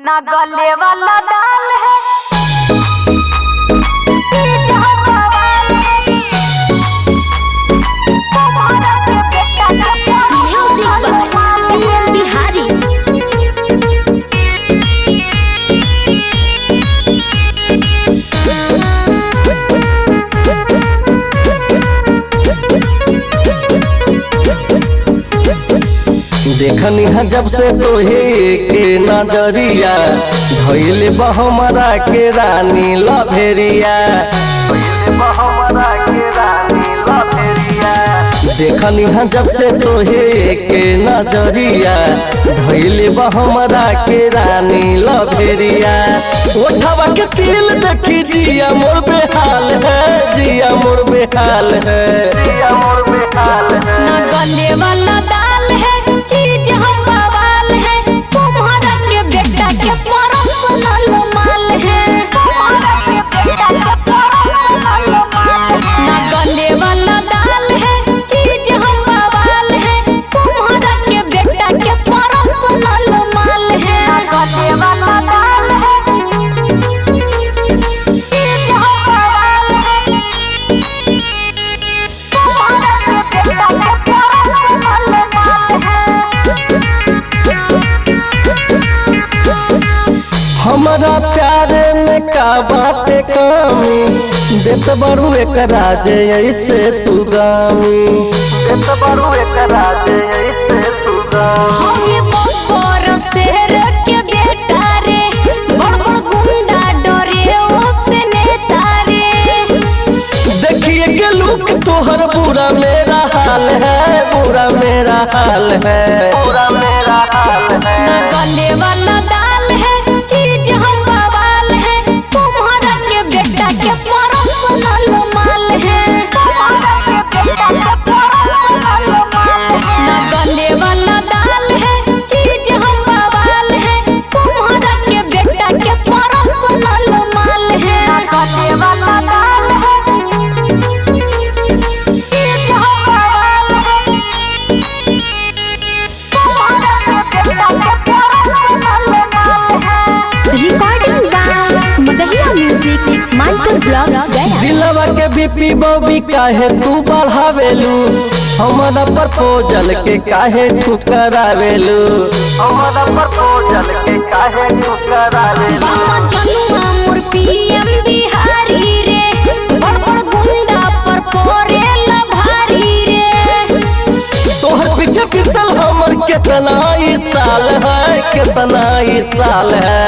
ना गले वाला दाल है बिहारी। देखनी है जब से तोहे के नजरिया धइले बहमरा के रानी लभेरिया देखनी है जब से तोहे के नजरिया धइले बहमरा के रानी लभेरिया ओठवा के तिल देखी जिया मोर बेहाल है, जिया मोर बेहाल है, जिया मोर बेहाल है। ना गले वाला दाल है चीज हम बवाल है, तुम्हारा के बेटा के पर्सनल माल है, तुम्हारा के बेटा के पर्सनल माल है। ना गले वाला दाल है चीज हम बवाल है, तुम्हारा के बेटा के पर्सनल माल है। ना गले वाला दाल है चीज हम बवाल है, तुम्हारा के बेटा के हमारा प्यारे में का बाटे कमी देत बड़ू एक राजे ऐसे तू गामी देत बड़ू एक राजे ऐसे तू गामी हमें बकोर शहर के बेटा रे बड़ बड़ गुंडा डरे उससे नेता रे। देखिए के लुक तोहर बुरा मेरा हाल है, बुरा मेरा हाल है, बुरा मेरा हाल है। ना गले वाला दाल है चीज हम बवाल है, तुम्हारा के बेटा के पर्सनल माल है, तुम्हारा के बेटा के पर्सनल माल है। ना गले वाला दाल है चीज हम बवाल है, तुम्हारा के बेटा के पर्सनल माल है। ना गले वाला दाल है चीज हम बवाल है, तुम्हारा के बेटा के पर्सनल माल है। Recording by Magahiya music Manpur block Gaya. दिलवा के बीपी बॉबी काहे तू बढ़ावेलू, हमारा प्रपोजल के काहे ठुकरावेलू, हमारा प्रपोजल के काहे ठुकरावेलू। बाबा जनुआ मोर पीएम बिहारी रे, बड़ बड़ गुंडा पर पोरेला भारी रे। तोहर पीछे बीतल हमर कितना ही साल है, कितना ही साल है।